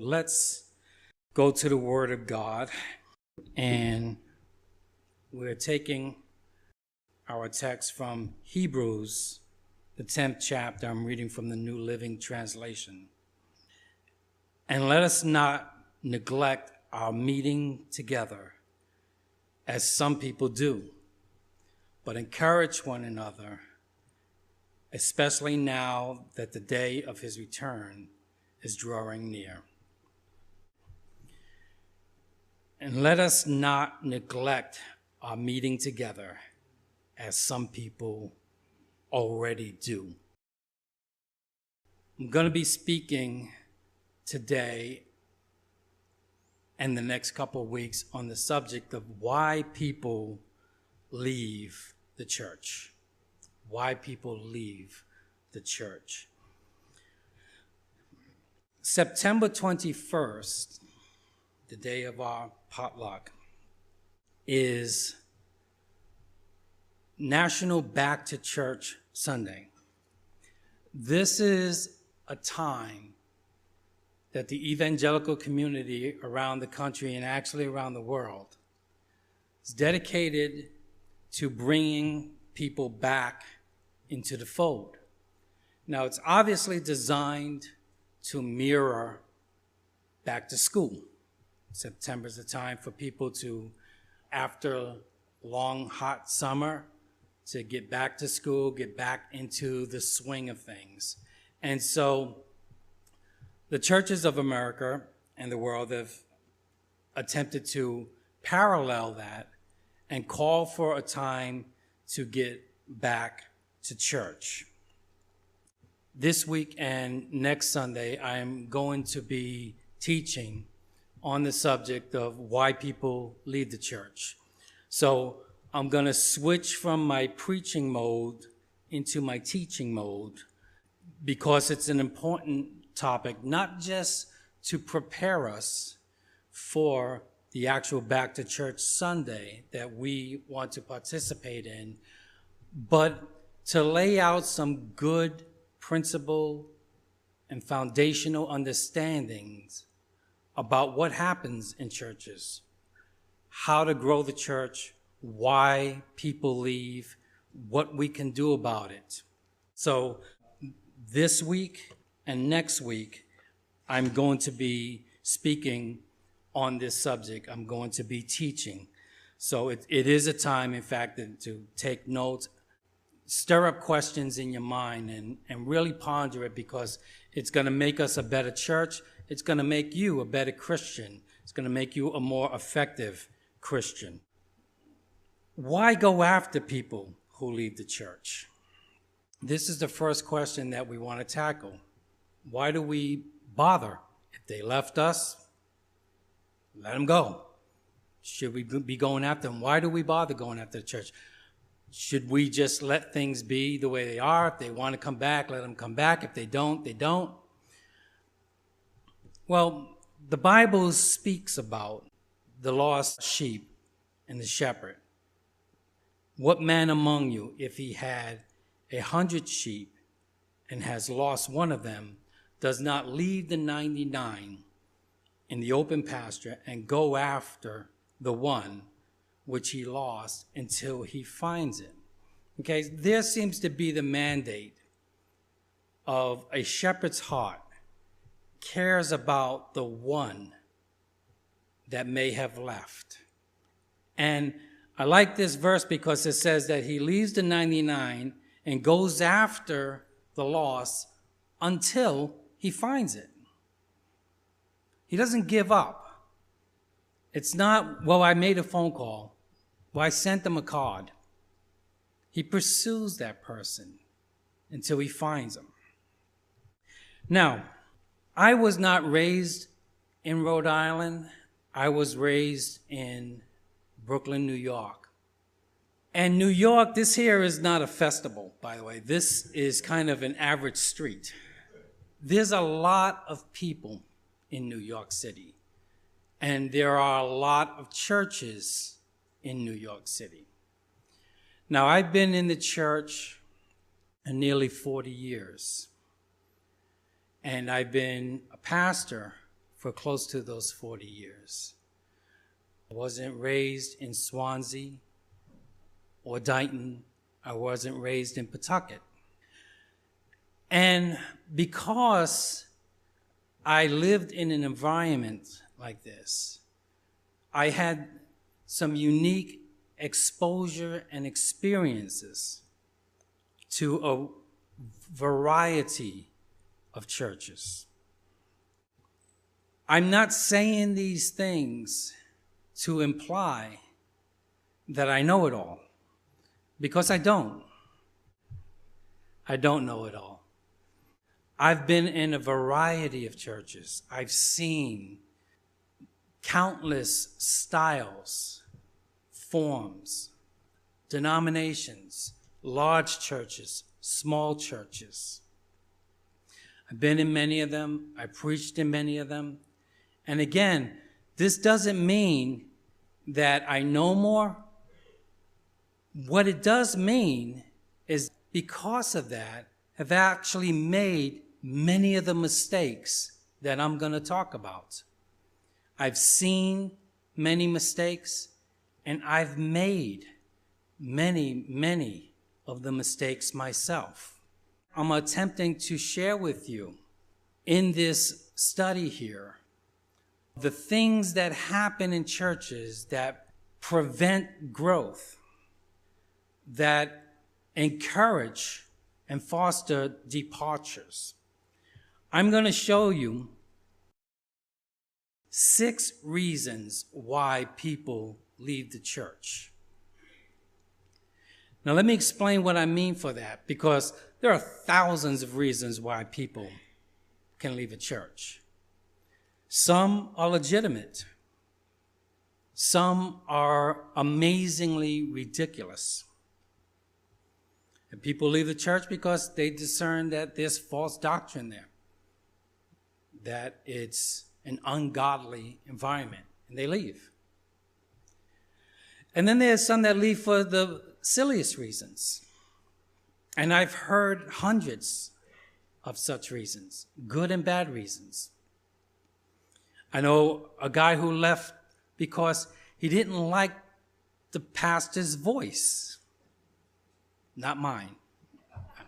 let's go to the Word of God, and we're taking our text from Hebrews, the 10th chapter. I'm reading from the New Living Translation. And let us not neglect our meeting together, as some people do, but encourage one another, especially now that the day of his return is drawing near. And let us not neglect our meeting together, as some people already do. I'm going to be speaking today and the next couple of weeks on the subject of why people leave the church. Why people leave the church. September 21st, the day of our potluck, is National Back to Church Sunday. This is a time that the evangelical community around the country and actually around the world is dedicated to bringing people back into the fold. Now, it's obviously designed to mirror back to school. September is a time for people to, after a long, hot summer, to get back to school, get back into the swing of things. And so the churches of America and the world have attempted to parallel that and call for a time to get back to church. This week and next Sunday, I am going to be teaching on the subject of why people leave the church. So I'm going to switch from my preaching mode into my teaching mode because it's an important topic, not just to prepare us for the actual Back to Church Sunday that we want to participate in, but to lay out some good principle and foundational understandings about what happens in churches, how to grow the church, why people leave, what we can do about it. So this week and next week, I'm going to be speaking on this subject. I'm going to be teaching. So it is a time, in fact, to take notes, stir up questions in your mind, and really ponder it, because it's going to make us a better church. It's going to make you a better Christian. It's going to make you a more effective Christian. Why go after people who leave the church? This is the first question that we want to tackle. Why do we bother? If they left us, let them go. Should we be going after them? Why do we bother going after the church? Should we just let things be the way they are? If they want to come back, let them come back. If they don't, they don't. Well, the Bible speaks about the lost sheep and the shepherd. What man among you, if he had 100 sheep and has lost one of them, does not leave the 99 in the open pasture and go after the one which he lost until he finds it? Okay, there seems to be the mandate of a shepherd's heart cares about the one that may have left. And I like this verse because it says that he leaves the 99 and goes after the lost until he finds it. He doesn't give up. It's not, well, I made a phone call. Well, I sent them a card. He pursues that person until he finds them. Now, I was not raised in Rhode Island. I was raised in Brooklyn, New York. And New York, this here is not a festival, by the way. This is kind of an average street. There's a lot of people in New York City, and there are a lot of churches in New York City. Now, I've been in the church nearly 40 years, and I've been a pastor for close to those 40 years. I wasn't raised in Swansea or Dighton. I wasn't raised in Pawtucket. And because I lived in an environment like this, I had some unique exposure and experiences to a variety of churches. I'm not saying these things to imply that I know it all, because I don't. I don't know it all. I've been in a variety of churches. I've seen countless styles, forms, denominations, large churches, small churches. I've been in many of them. I preached in many of them. And again, this doesn't mean that I know more. What it does mean is because of that, I've actually made many of the mistakes that I'm going to talk about. I've seen many mistakes, and I've made many of the mistakes myself. I'm attempting to share with you in this study here the things that happen in churches that prevent growth, that encourage and foster departures. I'm going to show you 6 reasons why people leave the church. Now, let me explain what I mean for that, because there are thousands of reasons why people can leave a church. Some are legitimate. Some are amazingly ridiculous. And people leave the church because they discern that there's false doctrine there, that it's an ungodly environment, and they leave. And then there's some that leave for the silliest reasons. And I've heard hundreds of such reasons, good and bad reasons. I know a guy who left because he didn't like the pastor's voice. Not mine.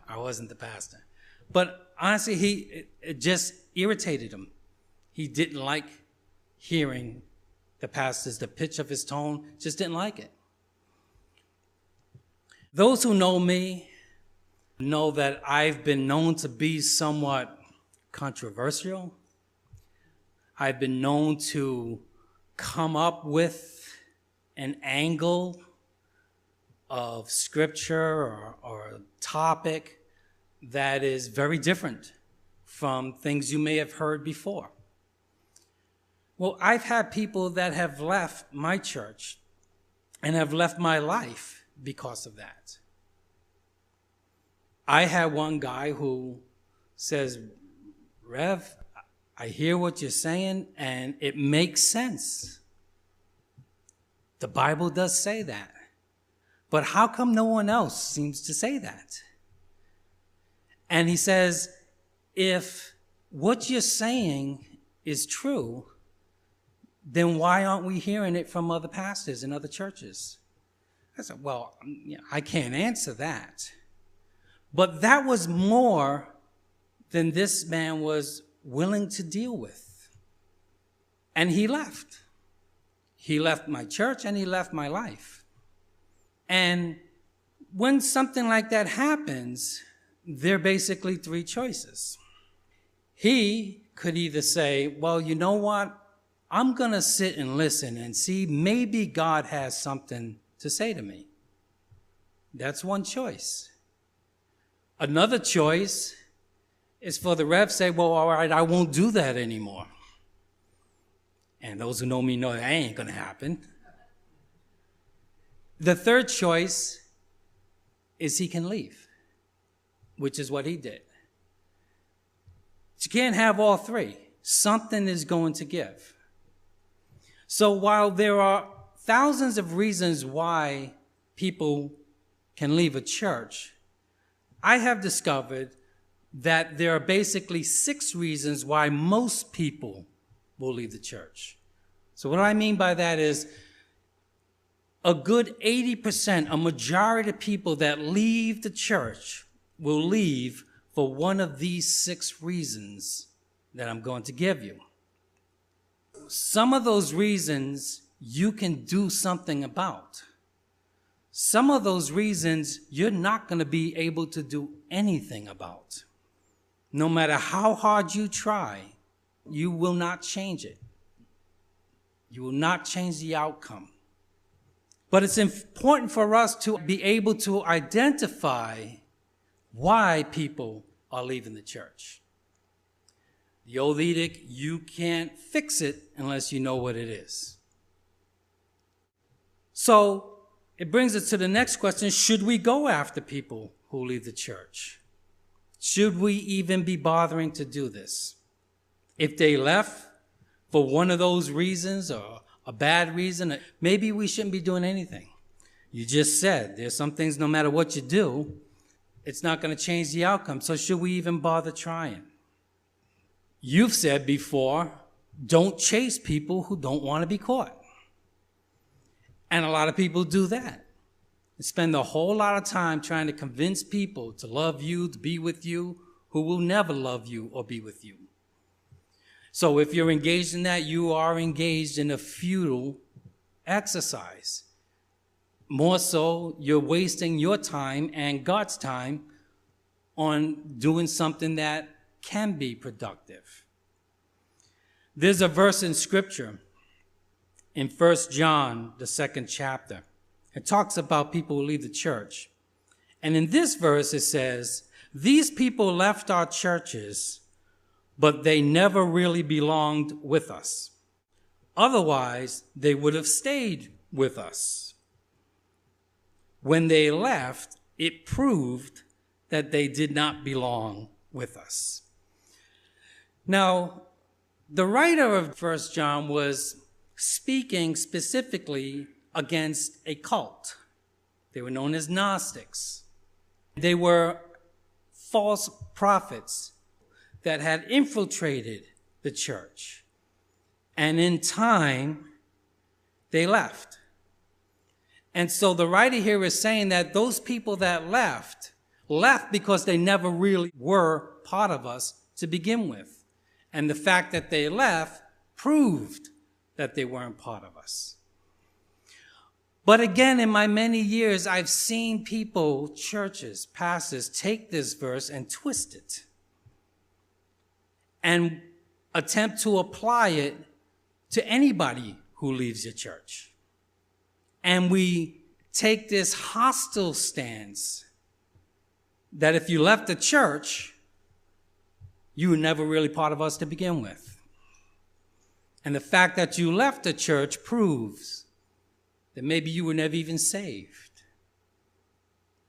I wasn't the pastor. But honestly, it just irritated him. He didn't like hearing the pitch of his tone, just didn't like it. Those who know me know that I've been known to be somewhat controversial. I've been known to come up with an angle of scripture or a topic that is very different from things you may have heard before. Well, I've had people that have left my church and have left my life because of that. I had one guy who says, "Rev, I hear what you're saying, and it makes sense. The Bible does say that. But how come no one else seems to say that?" And he says, if what you're saying is true, then why aren't we hearing it from other pastors in other churches? I said, well, I can't answer that. But that was more than this man was willing to deal with. And he left. He left my church and he left my life. And when something like that happens, there are basically 3 choices. He could either say, well, you know what? I'm going to sit and listen and see, maybe God has something to say to me. That's one choice. Another choice is for the Rev to say, well, all right, I won't do that anymore. And those who know me know that ain't going to happen. The third choice is he can leave, which is what he did. But you can't have all 3. Something is going to give. So while there are thousands of reasons why people can leave a church, I have discovered that there are basically 6 reasons why most people will leave the church. So what I mean by that is a good 80%, a majority of people that leave the church will leave for one of these 6 reasons that I'm going to give you. Some of those reasons you can do something about. Some of those reasons you're not going to be able to do anything about. No matter how hard you try, you will not change it. You will not change the outcome. But it's important for us to be able to identify why people are leaving the church. The old edict, you can't fix it unless you know what it is. So it brings us to the next question. Should we go after people who leave the church? Should we even be bothering to do this? If they left for one of those reasons or a bad reason, maybe we shouldn't be doing anything. You just said there's some things, no matter what you do, it's not going to change the outcome. So should we even bother trying? You've said before, don't chase people who don't want to be caught. And a lot of people do that. They spend a whole lot of time trying to convince people to love you, to be with you, who will never love you or be with you. So if you're engaged in that, you are engaged in a futile exercise. More so, you're wasting your time and God's time on doing something that can be productive. There's a verse in Scripture in 1 John, the 2nd chapter. It talks about people who leave the church. And in this verse it says, these people left our churches, but they never really belonged with us. Otherwise, they would have stayed with us. When they left, it proved that they did not belong with us. Now, the writer of 1 John was speaking specifically against a cult. They were known as Gnostics. They were false prophets that had infiltrated the church. And in time, they left. And so the writer here is saying that those people that left because they never really were part of us to begin with. And the fact that they left proved that they weren't part of us. But again, in my many years, I've seen people, churches, pastors, take this verse and twist it and attempt to apply it to anybody who leaves your church. And we take this hostile stance that if you left the church, you were never really part of us to begin with. And the fact that you left the church proves that maybe you were never even saved.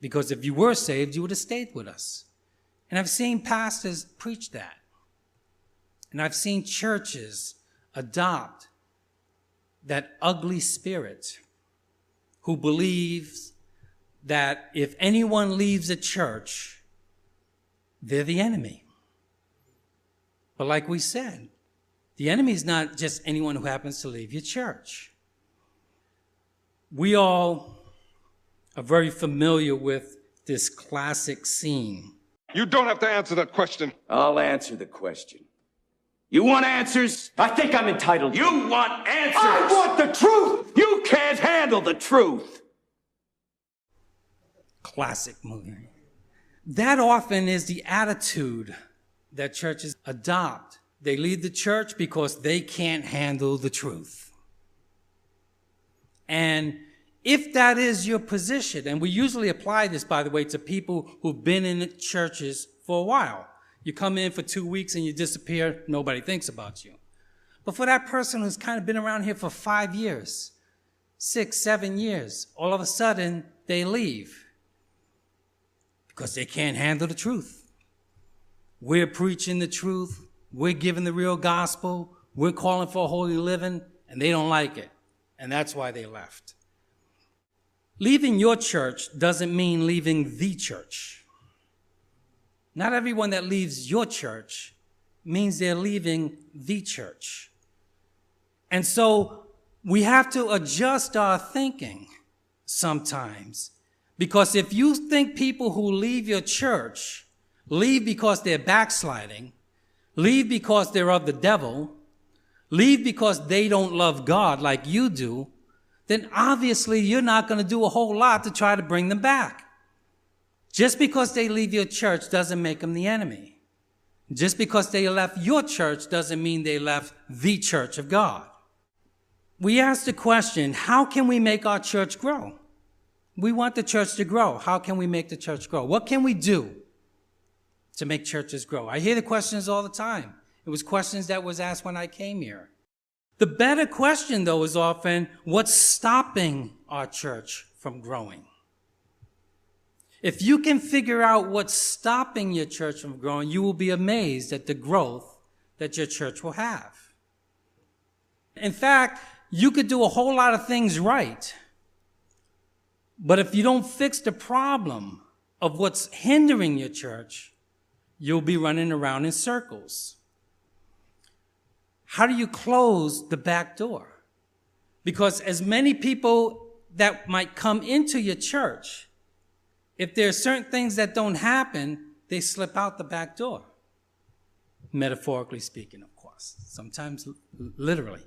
Because if you were saved, you would have stayed with us. And I've seen pastors preach that. And I've seen churches adopt that ugly spirit who believes that if anyone leaves a church, they're the enemy. But like we said, the enemy is not just anyone who happens to leave your church. We all are very familiar with this classic scene. You don't have to answer that question. I'll answer the question. You want answers? I think I'm entitled to. You want answers? I want the truth! You can't handle the truth. Classic movie. That often is the attitude that churches adopt. They leave the church because they can't handle the truth. And if that is your position, and we usually apply this, by the way, to people who've been in churches for a while. You come in for 2 weeks and you disappear, nobody thinks about you. But for that person who's kind of been around here for 5 years, 6, 7 years, all of a sudden they leave because they can't handle the truth. We're preaching the truth. We're giving the real gospel. We're calling for holy living, and they don't like it. And that's why they left. Leaving your church doesn't mean leaving the church. Not everyone that leaves your church means they're leaving the church. And so we have to adjust our thinking sometimes. Because if you think people who leave your church leave because they're backsliding, leave because they're of the devil, leave because they don't love God like you do, then obviously you're not going to do a whole lot to try to bring them back. Just because they leave your church doesn't make them the enemy. Just because they left your church doesn't mean they left the church of God. We ask the question, how can we make our church grow? We want the church to grow. How can we make the church grow? What can we do to make churches grow? I hear the questions all the time. It was questions that was asked when I came here. The better question, though, is often, what's stopping our church from growing? If you can figure out what's stopping your church from growing, you will be amazed at the growth that your church will have. In fact, you could do a whole lot of things right, but if you don't fix the problem of what's hindering your church, you'll be running around in circles. How do you close the back door? Because as many people that might come into your church, if there are certain things that don't happen, they slip out the back door. Metaphorically speaking, of course. Sometimes literally.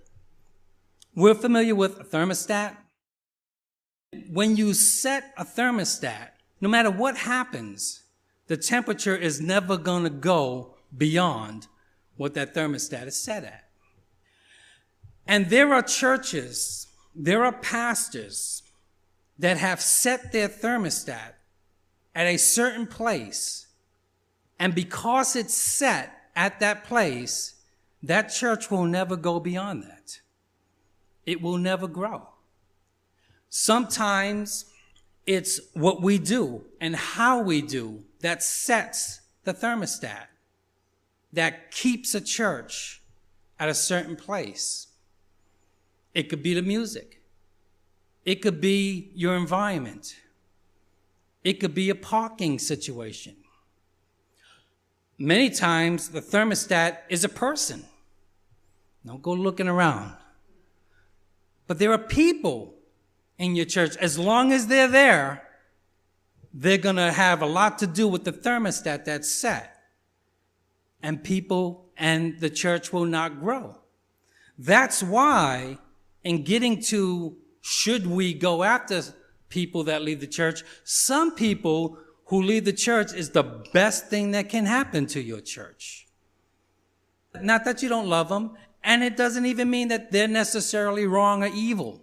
We're familiar with a thermostat. When you set a thermostat, no matter what happens, the temperature is never going to go beyond what that thermostat is set at. And there are churches, there are pastors that have set their thermostat at a certain place, and because it's set at that place, that church will never go beyond that. It will never grow. Sometimes it's what we do and how we do that sets the thermostat, that keeps a church at a certain place. It could be the music. It could be your environment. It could be a parking situation. Many times the thermostat is a person. Don't go looking around. But there are people in your church. As long as they're there, they're going to have a lot to do with the thermostat that's set. And people and the church will not grow. That's why in getting to should we go after people that leave the church, some people who leave the church is the best thing that can happen to your church. Not that you don't love them, and it doesn't even mean that they're necessarily wrong or evil.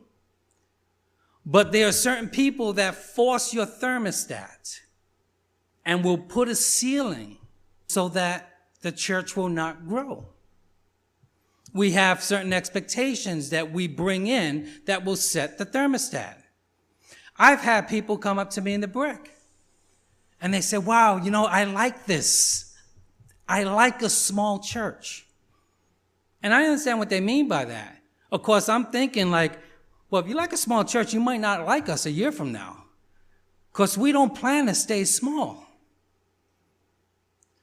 But there are certain people that force your thermostat and will put a ceiling so that the church will not grow. We have certain expectations that we bring in that will set the thermostat. I've had people come up to me in the brick and they say, wow, I like this. I like a small church. And I understand what they mean by that. Of course, I'm thinking like, well, if you like a small church, you might not like us a year from now because we don't plan to stay small.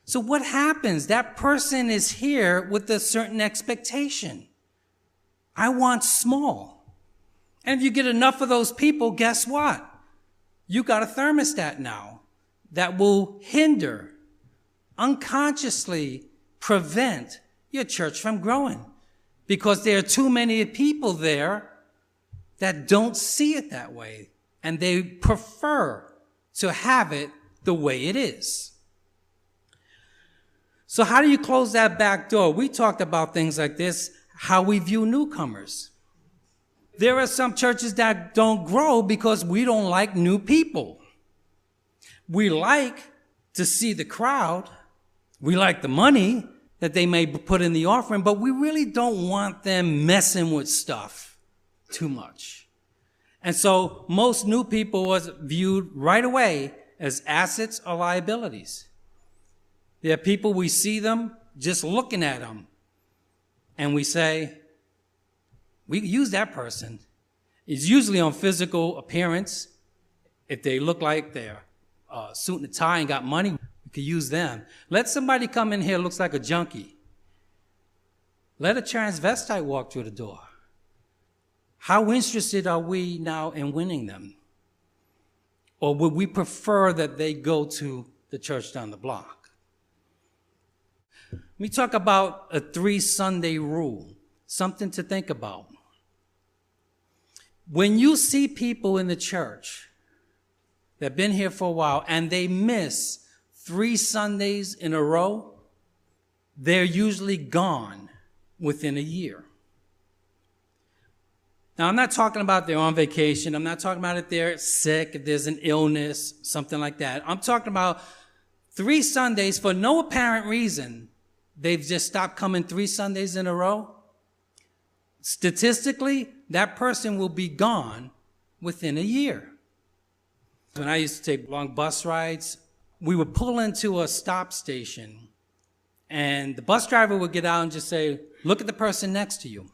So what happens? That person is here with a certain expectation. I want small. And if you get enough of those people, guess what? You got a thermostat now that will hinder, unconsciously prevent your church from growing because there are too many people there that don't see it that way, and they prefer to have it the way it is. So how do you close that back door? We talked about things like this, how we view newcomers. There are some churches that don't grow because we don't like new people. We like to see the crowd. We like the money that they may put in the offering, but we really don't want them messing with stuff too much. And so most new people was viewed right away as assets or liabilities. There are people, we see them just looking at them, and we say, we could use that person. It's usually on physical appearance. If they look like they're suit and tie and got money, we could use them. Let somebody come in here looks like a junkie. Let a transvestite walk through the door. How interested are we now in winning them? Or would we prefer that they go to the church down the block? Let me talk about a 3-Sunday rule, something to think about. When you see people in the church that have been here for a while and they miss 3 Sundays in a row, they're usually gone within a year. Now, I'm not talking about they're on vacation. I'm not talking about if they're sick, if there's an illness, something like that. I'm talking about 3 Sundays for no apparent reason. They've just stopped coming 3 Sundays in a row. Statistically, that person will be gone within a year. When I used to take long bus rides, we would pull into a stop station, and the bus driver would get out and just say, look at the person next to you.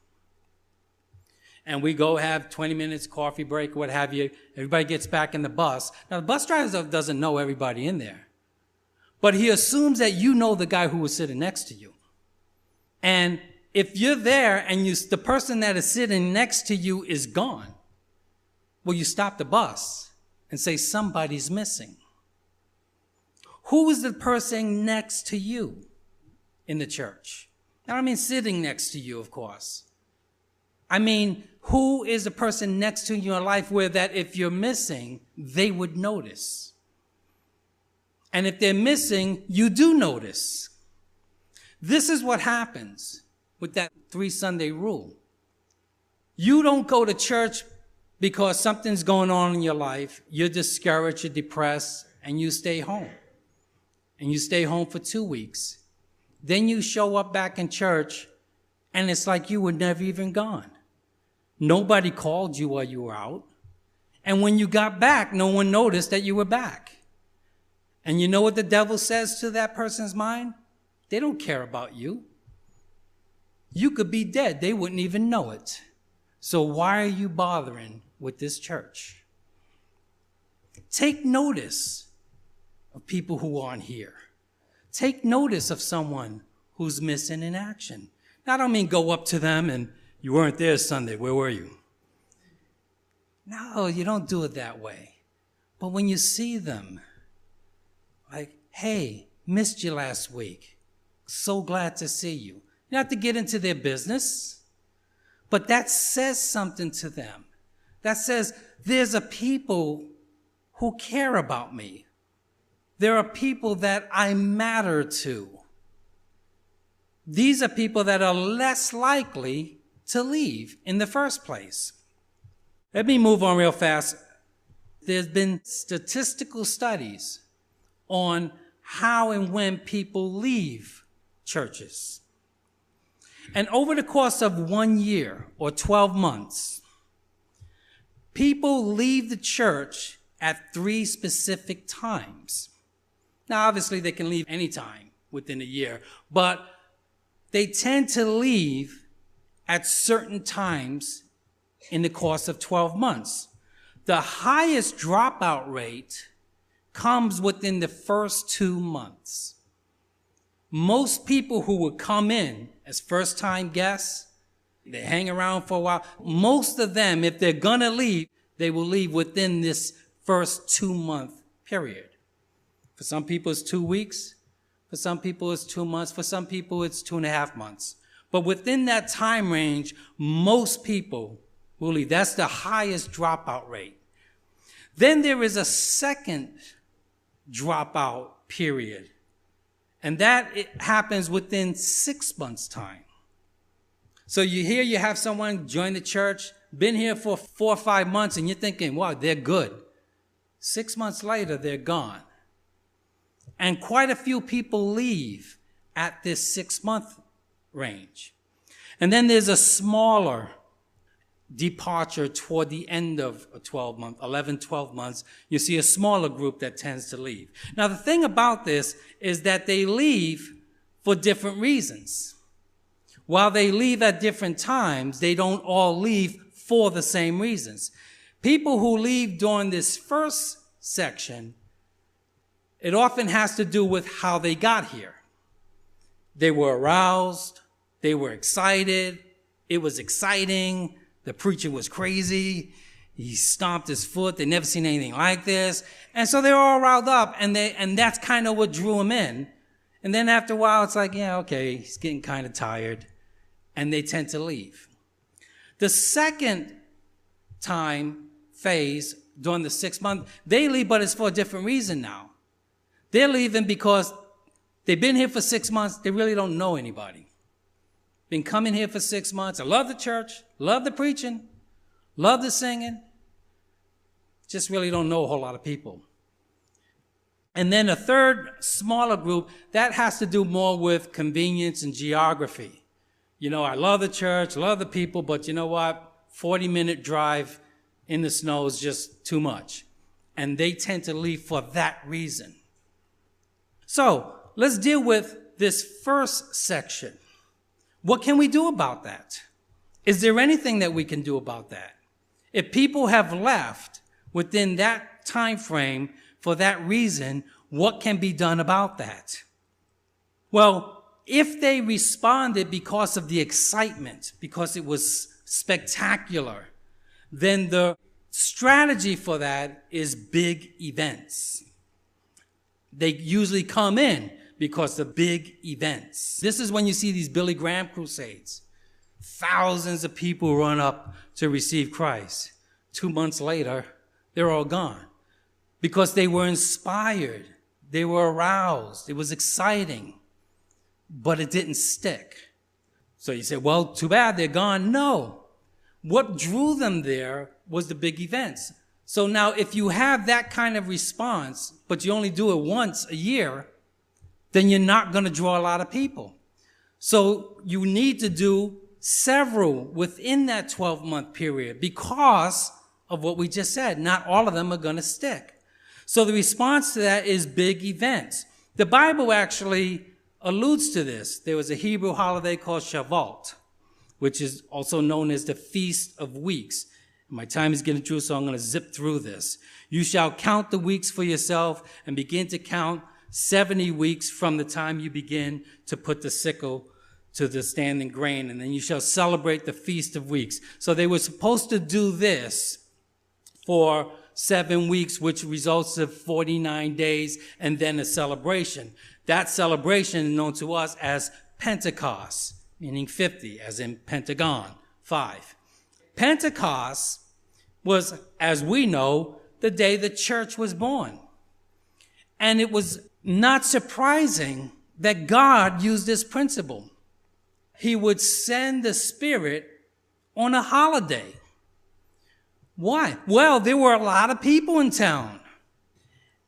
And we go have 20 minutes, coffee break, what have you. Everybody gets back in the bus. Now, the bus driver doesn't know everybody in there, but he assumes that you know the guy who was sitting next to you. And if you're there and the person that is sitting next to you is gone, well, you stop the bus and say somebody's missing. Who is the person next to you in the church? I don't mean sitting next to you, of course. I mean, who is the person next to you in your life where that if you're missing, they would notice? And if they're missing, you do notice. This is what happens with that 3 Sunday rule. You don't go to church because something's going on in your life. You're discouraged, you're depressed, and you stay home. And you stay home for 2 weeks. Then you show up back in church, and it's like you were never even gone. Nobody called you while you were out. And when you got back, no one noticed that you were back. And you know what the devil says to that person's mind? They don't care about you. You could be dead. They wouldn't even know it. So why are you bothering with this church? Take notice of people who aren't here. Take notice of someone who's missing in action. Now, I don't mean go up to them and you weren't there Sunday. Where were you? No, you don't do it that way. But when you see them, like, hey, missed you last week. So glad to see you. You don't have to get into their business, but that says something to them. That says there's a people who care about me. There are people that I matter to. These are people that are less likely to leave in the first place. Let me move on real fast. There's been statistical studies on how and when people leave churches. And over the course of 1 year or 12 months, people leave the church at 3 specific times. Now, obviously, they can leave any time within a year, but they tend to leave at certain times in the course of 12 months. The highest dropout rate comes within the first 2 months. Most people who would come in as first-time guests, they hang around for a while. Most of them, if they're going to leave, they will leave within this first 2-month period. For some people, it's 2 weeks. For some people, it's 2 months. For some people, it's 2.5 months. But within that time range, most people will leave. That's the highest dropout rate. Then there is a second dropout period. And that happens within 6 months' time. So you have someone join the church, been here for 4 or 5 months, and you're thinking, wow, they're good. 6 months later, they're gone. And quite a few people leave at this 6-month range. And then there's a smaller departure toward the end of a 11, 12 months. You see a smaller group that tends to leave. Now, the thing about this is that they leave for different reasons. While they leave at different times, they don't all leave for the same reasons. People who leave during this first section, it often has to do with how they got here. They were aroused. They were excited. It was exciting. The preacher was crazy. He stomped his foot. They never seen anything like this. And so they're all riled up, and that's kind of what drew them in. And then after a while, it's like, yeah, okay, he's getting kind of tired. And they tend to leave. The second phase during the 6 months, they leave, but it's for a different reason now. They're leaving because they've been here for 6 months. They really don't know anybody. Been coming here for 6 months. I love the church, love the preaching, love the singing. Just really don't know a whole lot of people. And then a third smaller group, that has to do more with convenience and geography. You know, I love the church, love the people, but you know what? 40-minute drive in the snow is just too much. And they tend to leave for that reason. So let's deal with this first section. What can we do about that? Is there anything that we can do about that? If people have left within that time frame for that reason, what can be done about that? Well, if they responded because of the excitement, because it was spectacular, then the strategy for that is big events. They usually come in because of big events. This is when you see these Billy Graham crusades. Thousands of people run up to receive Christ. 2 months later, they're all gone because they were inspired. They were aroused. It was exciting, but it didn't stick. So you say, well, too bad, they're gone. No. What drew them there was the big events. So now if you have that kind of response, but you only do it once a year, then you're not going to draw a lot of people. So you need to do several within that 12-month period because of what we just said. Not all of them are going to stick. So the response to that is big events. The Bible actually alludes to this. There was a Hebrew holiday called Shavuot, which is also known as the Feast of Weeks. My time is getting through, so I'm going to zip through this. You shall count the weeks for yourself and begin to count 70 weeks from the time you begin to put the sickle to the standing grain, and then you shall celebrate the Feast of Weeks. So they were supposed to do this for 7 weeks, which results in 49 days, and then a celebration. That celebration is known to us as Pentecost, meaning 50, as in Pentagon, 5. Pentecost was, as we know, the day the church was born. And it was not surprising that God used this principle. He would send the Spirit on a holiday. Why? Well, there were a lot of people in town.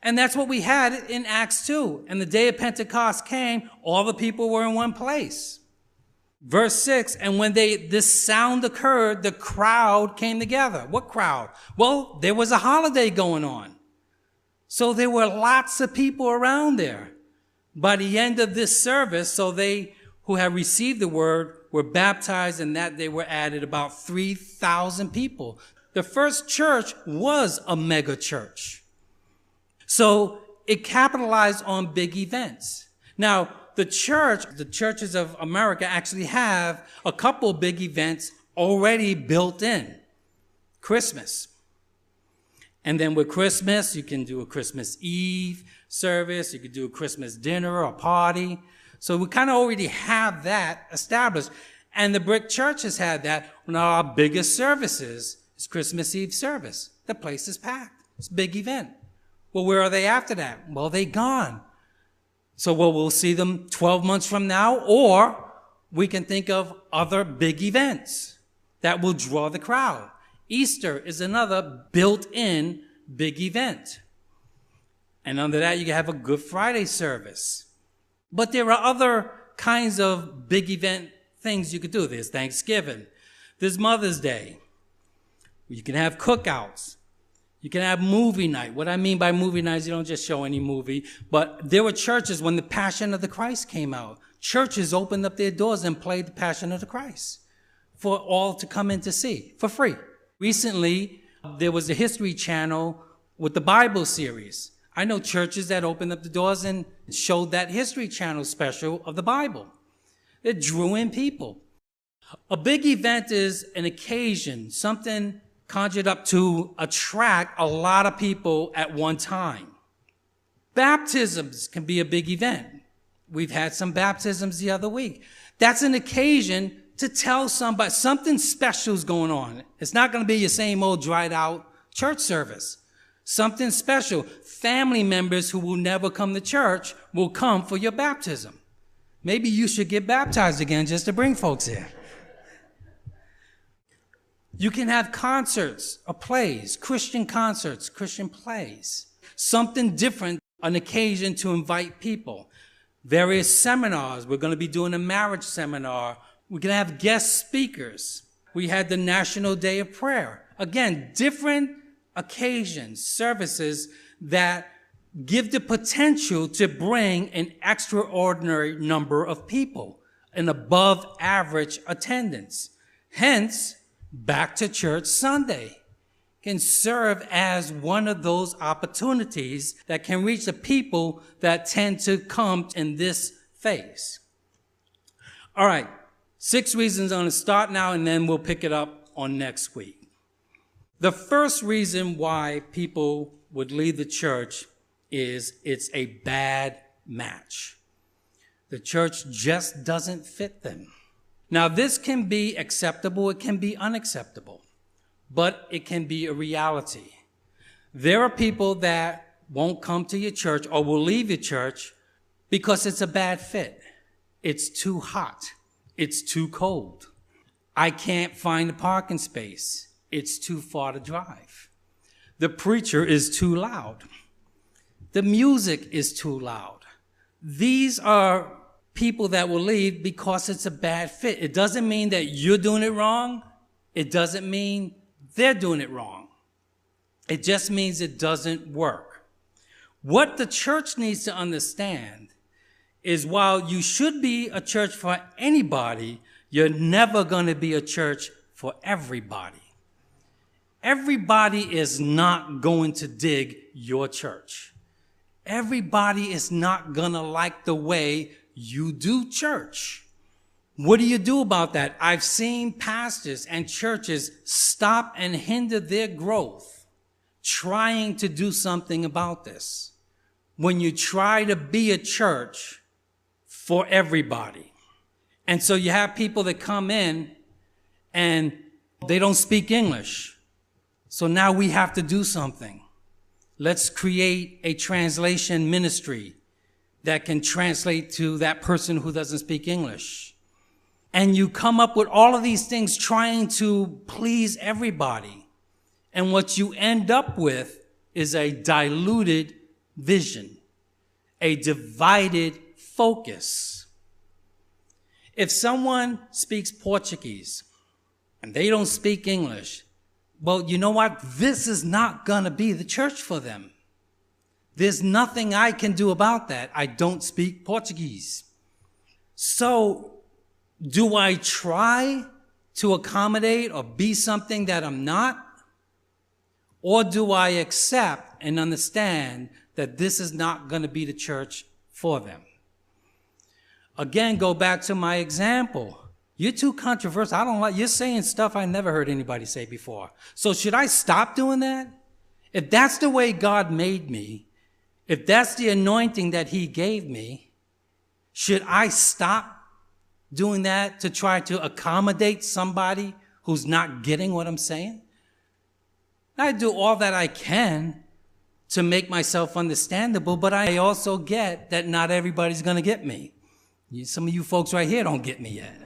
And that's what we had in Acts 2. And the day of Pentecost came, all the people were in one place. Verse 6, and when this sound occurred, the crowd came together. What crowd? Well, there was a holiday going on. So there were lots of people around there. By the end of this service, so they who had received the word were baptized, and that they were added about 3,000 people. The first church was a mega church. So it capitalized on big events. Now, the churches of America actually have a couple big events already built in. Christmas. And then with Christmas, you can do a Christmas Eve service. You could do a Christmas dinner or party. So we kind of already have that established. And the brick churches had that. One of our biggest services is Christmas Eve service. The place is packed. It's a big event. Well, where are they after that? Well, they're gone. So we'll see them 12 months from now, or we can think of other big events that will draw the crowd. Easter is another built-in big event. And under that, you can have a Good Friday service. But there are other kinds of big event things you could do. There's Thanksgiving. There's Mother's Day. You can have cookouts. You can have movie night. What I mean by movie night is you don't just show any movie. But there were churches when the Passion of the Christ came out. Churches opened up their doors and played the Passion of the Christ for all to come in to see for free. Recently, there was a History Channel with the Bible series. I know churches that opened up the doors and showed that History Channel special of the Bible. It drew in people. A big event is an occasion, something conjured up to attract a lot of people at one time. Baptisms can be a big event. We've had some baptisms the other week. That's an occasion to tell somebody something special is going on. It's not going to be your same old dried out church service. Something special. Family members who will never come to church will come for your baptism. Maybe you should get baptized again just to bring folks here. You can have concerts or plays, Christian concerts, Christian plays. Something different, an occasion to invite people. Various seminars. We're going to be doing a marriage seminar. We're going to have guest speakers. We had the National Day of Prayer. Again, different occasions, services that give the potential to bring an extraordinary number of people, an above average attendance. Hence, Back to Church Sunday can serve as one of those opportunities that can reach the people that tend to come in this phase. All right, 6 reasons. I'm going to start now, and then we'll pick it up on next week. The first reason why people would leave the church is it's a bad match. The church just doesn't fit them. Now, this can be acceptable, it can be unacceptable, but it can be a reality. There are people that won't come to your church or will leave your church because it's a bad fit. It's too hot. It's too cold. I can't find a parking space. It's too far to drive. The preacher is too loud. The music is too loud. These are people that will leave because it's a bad fit. It doesn't mean that you're doing it wrong. It doesn't mean they're doing it wrong. It just means it doesn't work. What the church needs to understand is while you should be a church for anybody, you're never going to be a church for everybody. Everybody is not going to dig your church. Everybody is not going to like the way you do church. What do you do about that? I've seen pastors and churches stop and hinder their growth trying to do something about this. When you try to be a church for everybody. And so you have people that come in and they don't speak English. So now we have to do something. Let's create a translation ministry that can translate to that person who doesn't speak English. And you come up with all of these things trying to please everybody. And what you end up with is a diluted vision, a divided focus. If someone speaks Portuguese and they don't speak English, well, you know what? This is not going to be the church for them. There's nothing I can do about that. I don't speak Portuguese. So, do I try to accommodate or be something that I'm not? Or do I accept and understand that this is not going to be the church for them? Again, go back to my example. You're too controversial. I don't like, you're saying stuff I never heard anybody say before. So should I stop doing that? If that's the way God made me, if that's the anointing that he gave me, should I stop doing that to try to accommodate somebody who's not getting what I'm saying? I do all that I can to make myself understandable, but I also get that not everybody's going to get me. Some of you folks right here don't get me yet.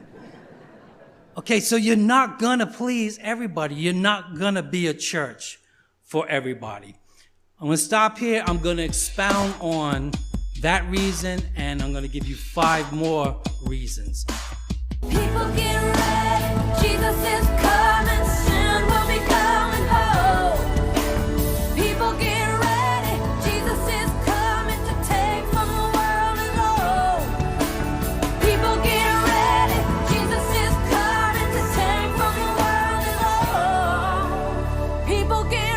Okay, so you're not going to please everybody. You're not going to be a church for everybody. I'm going to stop here. I'm going to expound on that reason, and I'm going to give you 5 more reasons. People get ready. Jesus is coming soon. We'll be coming home. People get ready. Jesus is coming to take from the world alone. People get ready. Jesus is coming to take from the world alone. People get